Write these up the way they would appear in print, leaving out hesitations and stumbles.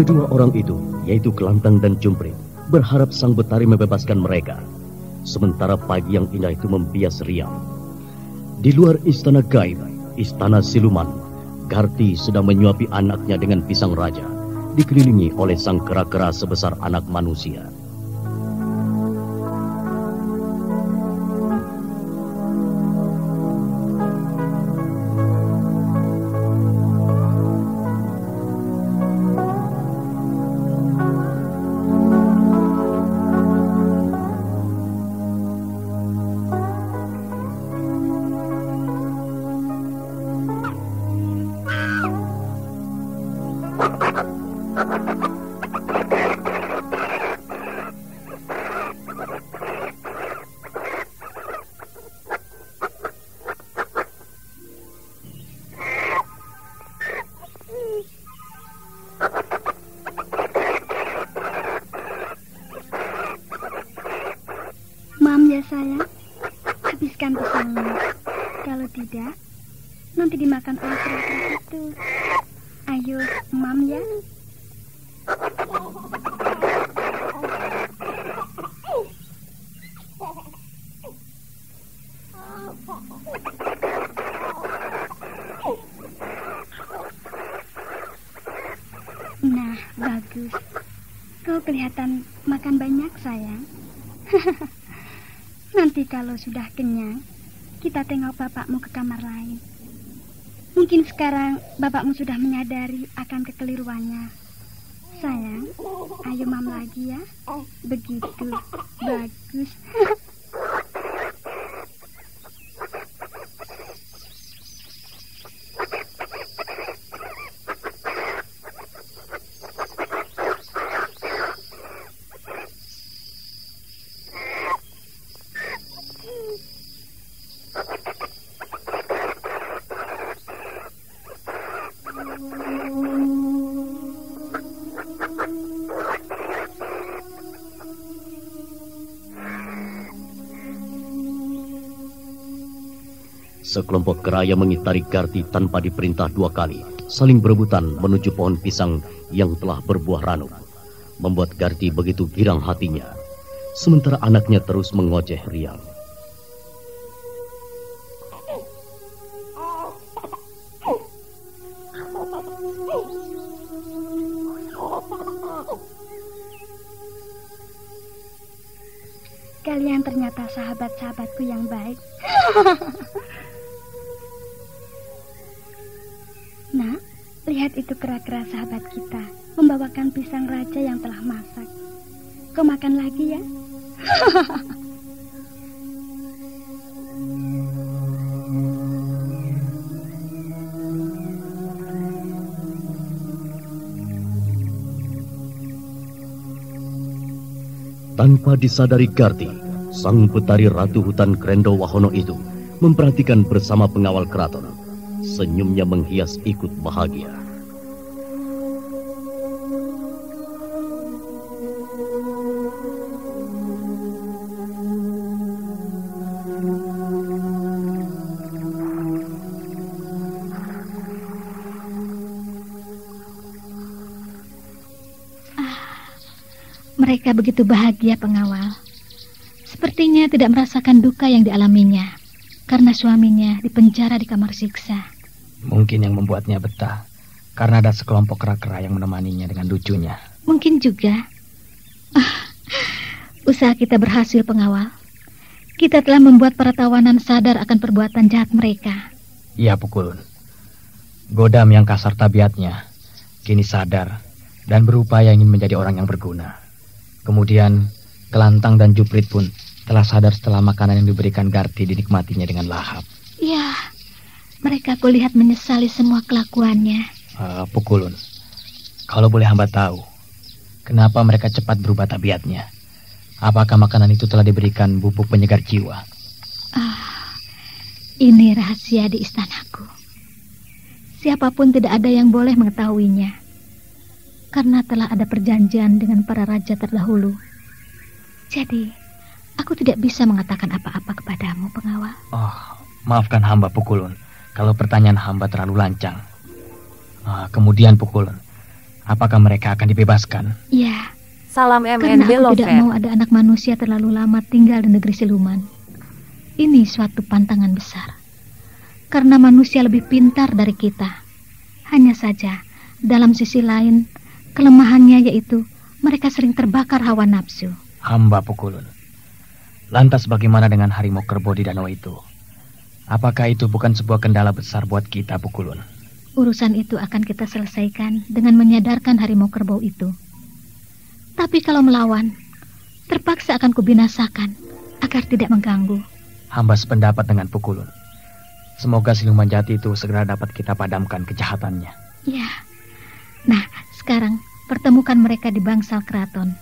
Kedua orang itu, yaitu Kelantang dan Jumprit, berharap Sang Betari membebaskan mereka. Sementara pagi yang indah itu membias riang. Di luar istana gaib, istana siluman, Garti sedang menyuapi anaknya dengan pisang raja, dikelilingi oleh sang kera-kera sebesar anak manusia. Sayang, habiskan pisangmu. Kalau tidak, nanti dimakan oleh kera-kera itu. Ayo, Mam ya. Nah, bagus. Kau kelihatan makan banyak, sayang. Nanti kalau sudah kenyang, kita tengok bapakmu ke kamar lain. Mungkin sekarang bapakmu sudah menyadari akan kekeliruannya. Sayang, ayo Mam lagi ya. Begitu, bagus. Sekelompok kera yang mengitari Garti tanpa diperintah 2 kali, saling berebutan menuju pohon pisang yang telah berbuah ranum, membuat Garti begitu girang hatinya. Sementara anaknya terus mengoceh riang. Kalian ternyata sahabat-sahabatku yang baik. Nah, lihat itu kera-kera sahabat kita membawakan pisang raja yang telah masak. Kau makan lagi ya? Tanpa disadari Garti, sang Betari Ratu Hutan Krendo Wahono itu memperhatikan bersama pengawal keraton. Senyumnya menghias ikut bahagia. Mereka begitu bahagia, pengawal. Sepertinya tidak merasakan duka yang dialaminya karena suaminya dipenjara di kamar siksa. Mungkin yang membuatnya betah karena ada sekelompok kera-kera yang menemaninya dengan lucunya. Mungkin juga. Usaha kita berhasil, pengawal. Kita telah membuat para tawanan sadar akan perbuatan jahat mereka. Iya, Pukulun. Godam yang kasar tabiatnya kini sadar dan berupaya ingin menjadi orang yang berguna. Kemudian Kelantang dan Juprit pun telah sadar setelah makanan yang diberikan Garti dinikmatinya dengan lahap. Ya, mereka kulihat menyesali semua kelakuannya. Pukulun, kalau boleh hamba tahu, kenapa mereka cepat berubah tabiatnya? Apakah makanan itu telah diberikan bubuk penyegar jiwa? Ini rahasia di istanaku. Siapapun tidak ada yang boleh mengetahuinya. Karena telah ada perjanjian dengan para raja terdahulu. Jadi, aku tidak bisa mengatakan apa-apa kepadamu, pengawal. Maafkan hamba, Pukulun, kalau pertanyaan hamba terlalu lancang. Kemudian, Pukulun, Apakah mereka akan dibebaskan? Ya, Salam karena MNB aku tidak Lover. mau ada anak manusia terlalu lama tinggal di negeri siluman. Ini suatu pantangan besar. Karena manusia lebih pintar dari kita. Hanya saja, dalam sisi lain, kelemahannya yaitu mereka sering terbakar hawa nafsu. Hamba Pukulun. Lantas bagaimana dengan harimau kerbau di danau itu? Apakah itu bukan sebuah kendala besar buat kita, Pukulun? Urusan itu akan kita selesaikan dengan menyadarkan harimau kerbau itu. Tapi kalau melawan, terpaksa akan kubinasakan agar tidak mengganggu. Hamba sependapat dengan Pukulun. Semoga siluman jati itu segera dapat kita padamkan kejahatannya. Ya. Nah, sekarang pertemukan mereka di bangsal keraton.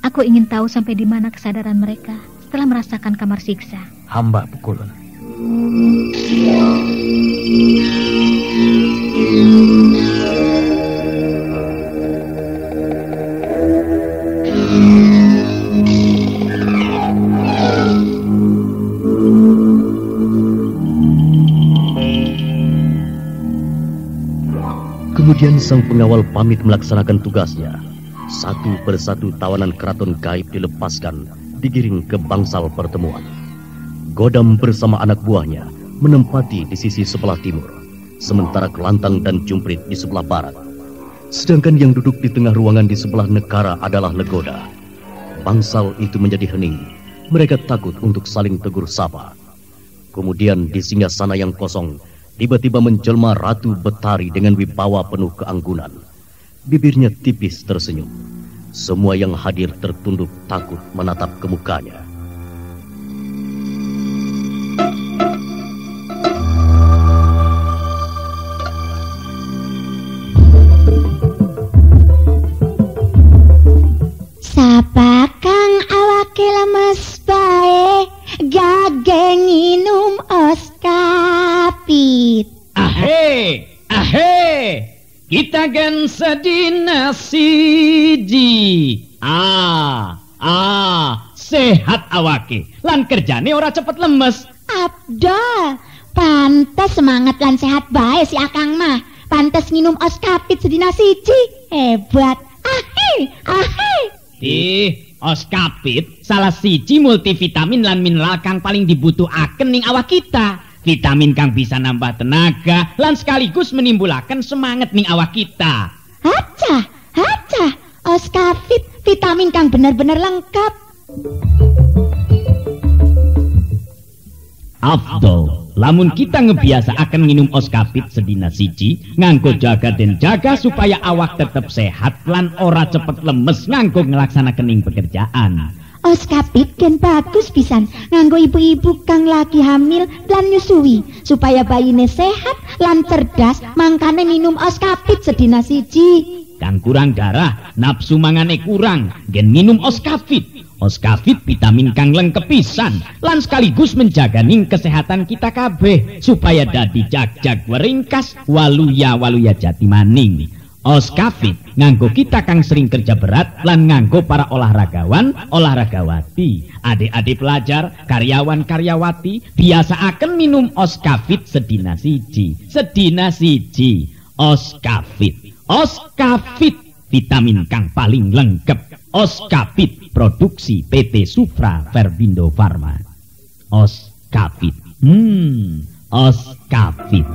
Aku ingin tahu sampai di mana kesadaran mereka setelah merasakan kamar siksa. Hamba Pukulun. Kemudian sang pengawal pamit melaksanakan tugasnya. Satu persatu tawanan keraton gaib dilepaskan, digiring ke bangsal pertemuan. Godam bersama anak buahnya menempati di sisi sebelah timur, sementara Kelantang dan Jumprit di sebelah barat. Sedangkan yang duduk di tengah ruangan di sebelah Negara adalah Legoda. Bangsal itu menjadi hening. Mereka takut untuk saling tegur sapa. Kemudian di singgasana yang kosong, tiba-tiba menjelma Ratu Betari dengan wibawa penuh keanggunan. Bibirnya tipis tersenyum. Semua yang hadir tertunduk takut menatap ke mukanya. Sapa kang awake lemes bae, gageng nginum oskapit. Ahe, kita kan sedina siji. Sehat awake, lan kerjane ora cepet lemes. Abdol, pantes semangat lan sehat bae si Akang mah. Pantes nginum oskapit sedina siji. Hebat. Ahe. Oskapit salah siji multivitamin lan mineral kang paling dibutuhaken ning awak kita. Vitamin kang bisa nambah tenaga lan sekaligus menimbulaken semangat ning awak kita. Haca. Oskapit vitamin kang bener-bener lengkap. Afdol, lamun kita ngebiasa akan minum oskapit sedina siji, nganggo jaga dan jaga supaya awak tetap sehat lan ora cepet lemes nganggo ngelaksanakan ing pekerjaan. Oskapit kan bagus pisan nganggo ibu-ibu kang lagi hamil lan nyusui supaya bayine sehat lan cerdas, mangkane minum oskapit sedina siji. Kang kurang darah, nafsu mangane kurang, gen minum oskapit. Oskapit vitamin kang lengkep pisan lan sekaligus menjaga ning kesehatan kita kabeh supaya dadi jag-jag weringkas waluya jati maning. Oskapit nganggo kita kang sering kerja berat lan nganggo para olahragawan, olahragawati, adik-adik pelajar, karyawan, karyawati biasa akan minum oskapit sedina siji. Oskapit vitamin kang paling lengkap. Oskapit produksi PT Sufra Verbindo Farma. Oskapit. Oskapit.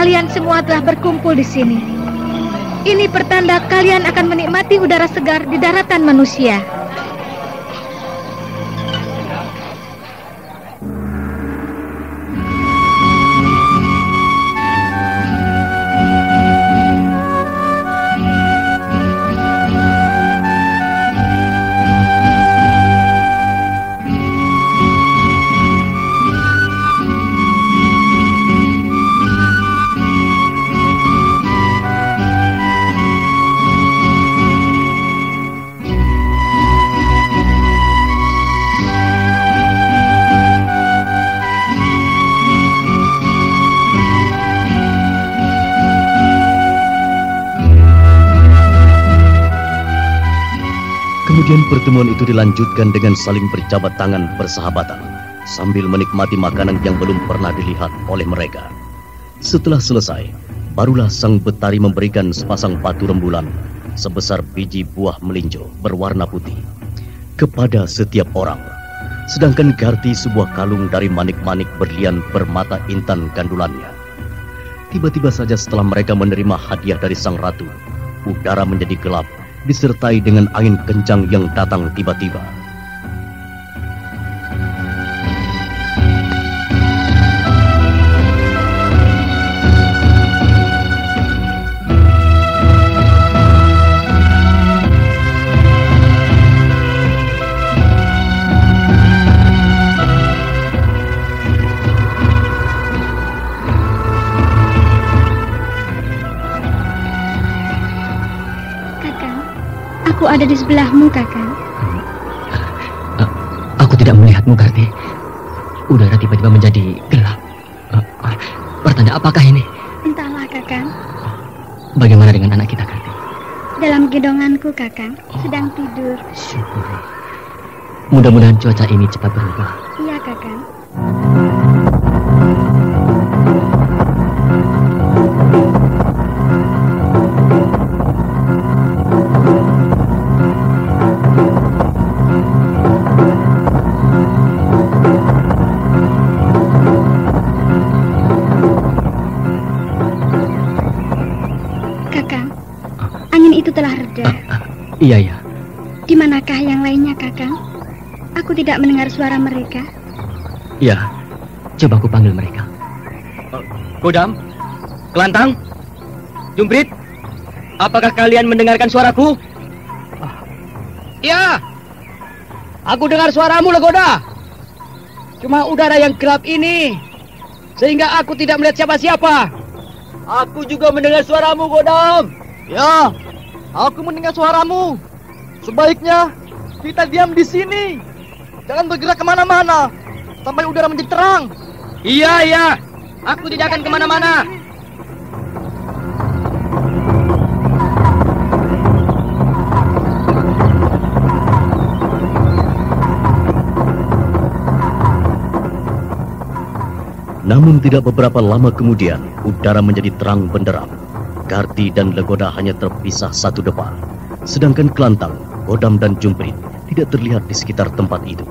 Kalian semua telah berkumpul di sini. Ini pertanda kalian akan menikmati udara segar di daratan manusia. Kemudian pertemuan itu dilanjutkan dengan saling berjabat tangan persahabatan sambil menikmati makanan yang belum pernah dilihat oleh mereka. Setelah selesai, barulah sang betari memberikan sepasang batu rembulan sebesar biji buah melinjo berwarna putih kepada setiap orang. Sedangkan Garti sebuah kalung dari manik-manik berlian bermata intan gandulannya. Tiba-tiba saja setelah mereka menerima hadiah dari sang ratu, udara menjadi gelap disertai dengan angin kencang yang datang tiba-tiba. Aku ada di sebelahmu, Kakang. Aku tidak melihatmu, Garti. Udara tiba-tiba menjadi gelap. Pertanda apakah ini? Entahlah, Kakang. Bagaimana dengan anak kita, Garti? Dalam gendonganku, Kakang, sedang tidur. Syukur. Mudah-mudahan cuaca ini cepat berubah. Iya, Kakang. Telah reda. Iya. Di manakah yang lainnya, Kakang? Aku tidak mendengar suara mereka. Iya, coba aku panggil mereka. Godam, Kelantang, Jumprit, apakah kalian mendengarkan suaraku? Iya, aku dengar suaramu, Legoda. Cuma udara yang gelap ini, sehingga aku tidak melihat siapa-siapa. Aku juga mendengar suaramu, Godam. Ya. Aku mendengar suaramu. Sebaiknya kita diam di sini. Jangan bergerak kemana-mana sampai udara menjadi terang. Iya. Aku tidak akan kemana-mana. Namun tidak beberapa lama kemudian, udara menjadi terang benderang. Garti dan Legoda hanya terpisah satu depan. Sedangkan Kelantang, Godam dan Jumprit tidak terlihat di sekitar tempat itu.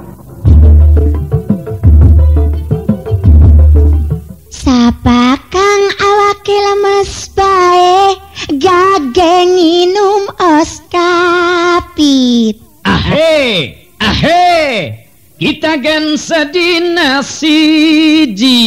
Sapa kang awake lemes bae, gage nginum oskapit. Ahe, kita gen sedina siji.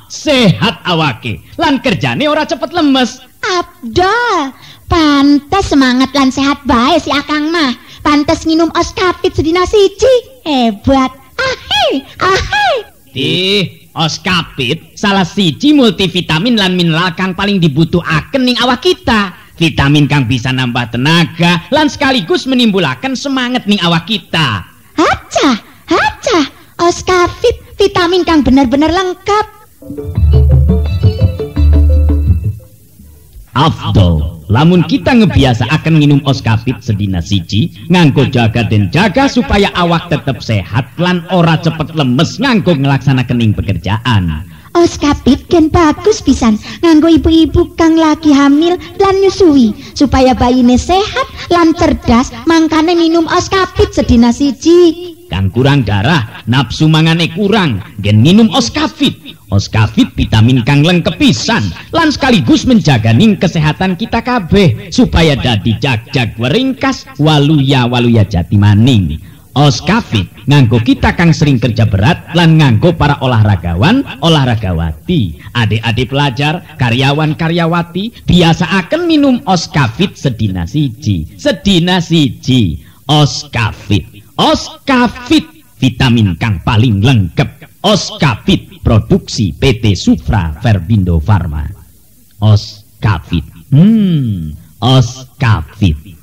Sehat awake, lan kerjane ora cepet lemes. Abdol, pantes semangat lan sehat bae si Akang mah. Pantes nginum oskapit sedina siji. Hebat. Ahe. Oskapit salah siji multivitamin lan mineral kang paling dibutuhaken ning awak kita. Vitamin kang bisa nambah tenaga lan sekaligus menimbulaken semangat ning awak kita. Haca. Oskapit vitamin kang bener-bener lengkap. Afdol, lamun kita ngebiasa akan minum oskapit sedina siji, nganggo jaga dan jaga supaya awak tetap sehat lan ora cepet lemes nganggo ngelaksanakan ing pekerjaan. Oskapit gen bagus pisan nganggo ibu-ibu kang lagi hamil lan nyusui supaya bayine sehat lan cerdas, mangkane minum oskapit sedina siji. Kang kurang darah, nafsu mangane kurang, gen minum oskapit. Oskapit vitamin kang lengkep pisan lan sekaligus menjaga ning kesehatan kita kabeh supaya dadi jag-jag weringkas waluya jati maning. Oskapit nganggo kita kang sering kerja berat lan nganggo para olahragawan, olahragawati, adik-adik pelajar, karyawan, karyawati biasa akan minum oskapit sedina siji. Oskapit vitamin kang paling lengkap. Oskapit produksi PT Sufra Verbindo Farma. Oskapit. Oskapit.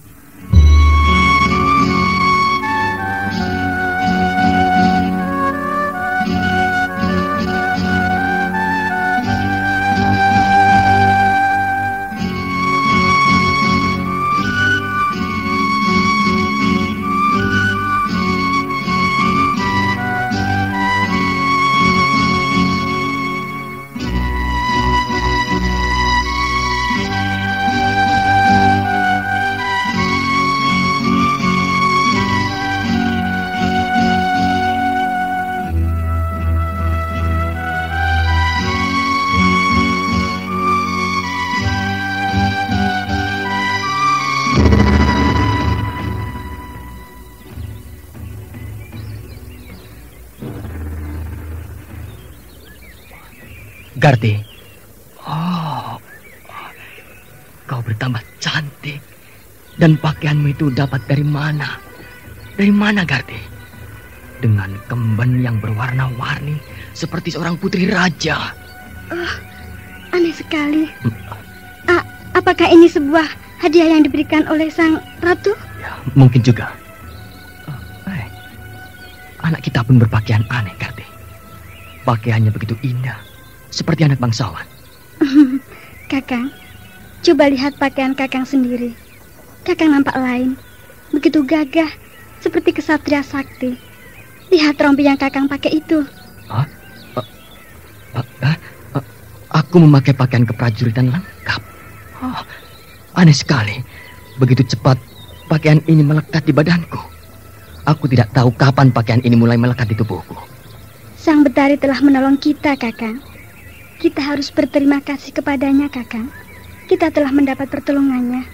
Garti. Oh, kau bertambah cantik. Dan pakaianmu itu dapat dari mana? Dari mana, Garti? Dengan kemben yang berwarna-warni seperti seorang putri raja. Aneh sekali. Apakah ini sebuah hadiah yang diberikan oleh sang ratu? Ya, mungkin juga. Anak kita pun berpakaian aneh, Garti. Pakaiannya begitu indah, seperti anak bangsawan. Kakang, coba lihat pakaian Kakang sendiri. Kakang nampak lain, begitu gagah, seperti kesatria sakti. Lihat rompi yang Kakang pakai itu. Aku memakai pakaian keprajuritan lengkap. Aneh sekali, begitu cepat pakaian ini melekat di badanku. Aku tidak tahu kapan pakaian ini mulai melekat di tubuhku. Sang Betari telah menolong kita, Kakang. Kita harus berterima kasih kepadanya, Kakang. Kita telah mendapat pertolongannya.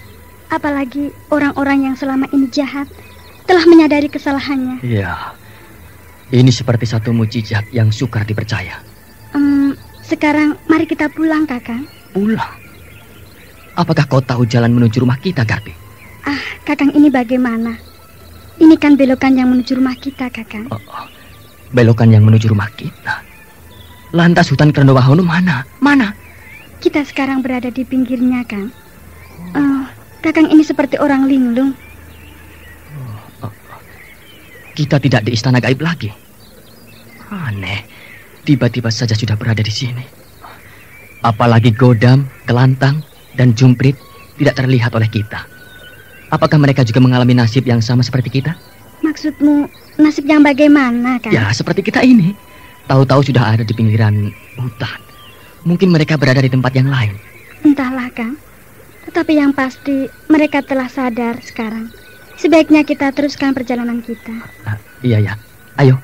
Apalagi orang-orang yang selama ini jahat telah menyadari kesalahannya. Iya, ini seperti satu mukjizat yang sukar dipercaya. Sekarang mari kita pulang, Kakang. Pulang? Apakah kau tahu jalan menuju rumah kita, Garti? Kakang, ini bagaimana? Ini kan belokan yang menuju rumah kita, Kakang. Belokan yang menuju rumah kita? Lantas hutan Krendowahono mana? Mana? Kita sekarang berada di pinggirnya, Kang. Kakang ini seperti orang linglung. Kita tidak di istana gaib lagi. Aneh, tiba-tiba saja sudah berada di sini. Apalagi Godam, Kelantang, dan Jumprit tidak terlihat oleh kita. Apakah mereka juga mengalami nasib yang sama seperti kita? Maksudmu nasib yang bagaimana, Kang? Ya, seperti kita ini. Tahu-tahu sudah ada di pinggiran hutan. Mungkin mereka berada di tempat yang lain. Entahlah, Kang. Tetapi yang pasti mereka telah sadar sekarang. Sebaiknya kita teruskan perjalanan kita. Iya ya, ayo.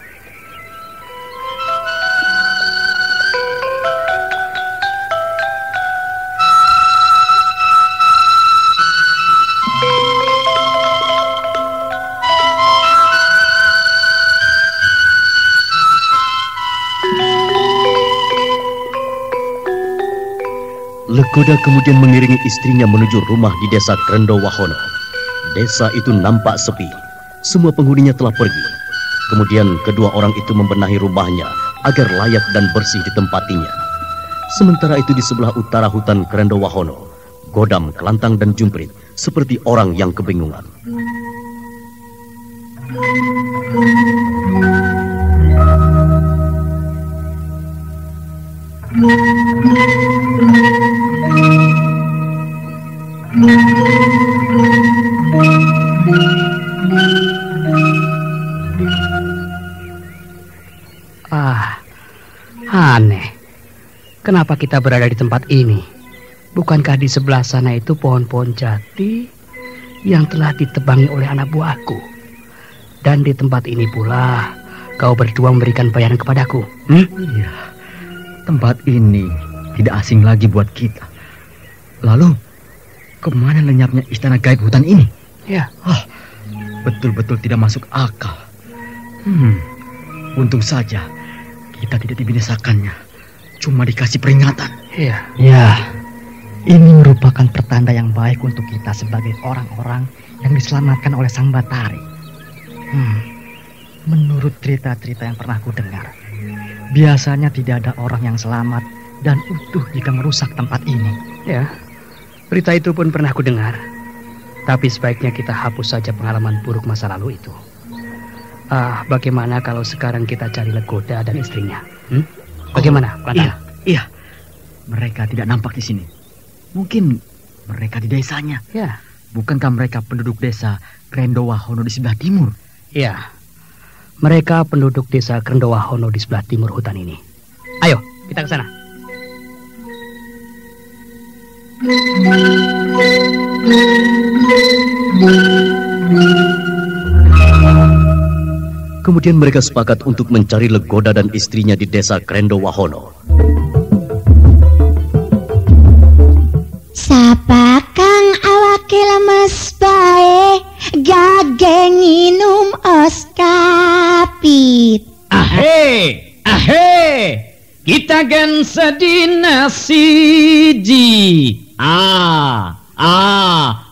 Legoda kemudian mengiringi istrinya menuju rumah di desa Krendowahono. Desa itu nampak sepi. Semua penghuninya telah pergi. Kemudian kedua orang itu membenahi rumahnya agar layak dan bersih ditempatinya. Sementara itu di sebelah utara hutan Krendowahono, Godam, Kelantang, dan Jumprit seperti orang yang kebingungan. Aneh. Kenapa kita berada di tempat ini? Bukankah di sebelah sana itu pohon-pohon jati yang telah ditebangi oleh anak buahku? Dan di tempat ini pula kau berdua memberikan bayaran kepadaku. Iya, tempat ini tidak asing lagi buat kita. Lalu, kemana lenyapnya istana gaib hutan ini? Ya, betul-betul tidak masuk akal. Untung saja kita tidak dibinasakannya, cuma dikasih peringatan. Ya, ini merupakan pertanda yang baik untuk kita sebagai orang-orang yang diselamatkan oleh Sang Batari. Menurut cerita-cerita yang pernah ku dengar, biasanya tidak ada orang yang selamat dan utuh jika merusak tempat ini. Ya, berita itu pun pernah ku dengar. Tapi sebaiknya kita hapus saja pengalaman buruk masa lalu itu. Bagaimana kalau sekarang kita cari Legoda dan istrinya? Bagaimana, Kelantang? Iya. Mereka tidak nampak di sini. Mungkin mereka di desanya. Ya. Bukankah mereka penduduk desa Krendowahono di sebelah timur? Iya. Mereka penduduk desa Krendowahono di sebelah timur hutan ini. Ayo, kita ke sana. Kemudian mereka sepakat untuk mencari Legoda dan istrinya di desa Krendowahono. Sapa kang awake lemes bae, gage nginum os kapit. Ahe, kita gen sedina siji.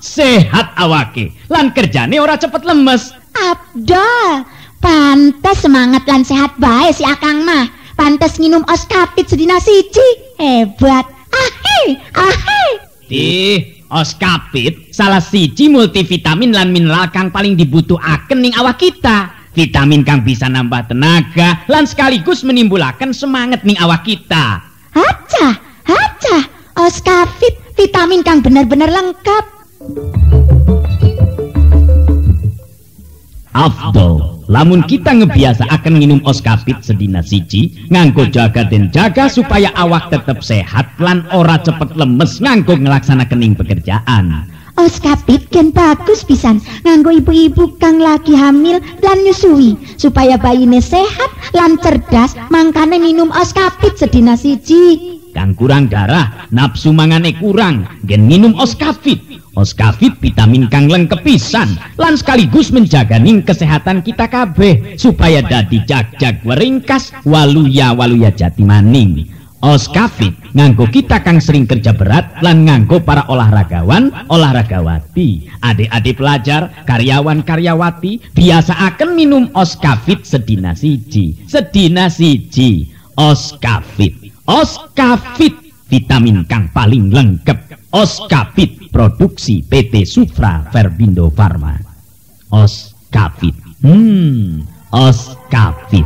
Sehat awake lan kerjane ora cepet lemes. Abdol, pantes semangat lan sehat bae si Akang mah. Pantes nginum Oskapit sedina siji. Hebat. Oskapit salah siji multivitamin lan mineral kang paling dibutuhaken ning awak kita. Vitamin kang bisa nambah tenaga lan sekaligus menimbulaken semangat ning awak kita. Haca, Oskapit vitamin kang bener-bener lengkap. Afdol, lamun kita ngebiasa akan minum Oskapit sedina siji, nganggo jaga dan jaga supaya awak tetap sehat lan ora cepet lemes nganggo ngelaksanakan ing pekerjaan. Oskapit kan bagus pisan nganggo ibu-ibu kang lagi hamil lan nyusui supaya bayine sehat lan cerdas, mangkane minum Oskapit sedina siji. Kang kurang darah, nafsu mangane kurang, gen minum Oskapit. Oskapit vitamin kang lengkep pisan lan sekaligus menjaga ning kesehatan kita kabeh supaya dadi jag-jag weringkas waluya jati maning. Oskapit nganggo kita kang sering kerja berat lan nganggo para olahragawan, olahragawati, adik-adik pelajar, karyawan, karyawati biasa akan minum Oskapit sedina siji. Oskapit vitamin kang paling lengkap. Oskapit produksi PT Sufra Verbindo Farma. Oskapit. Oskapit.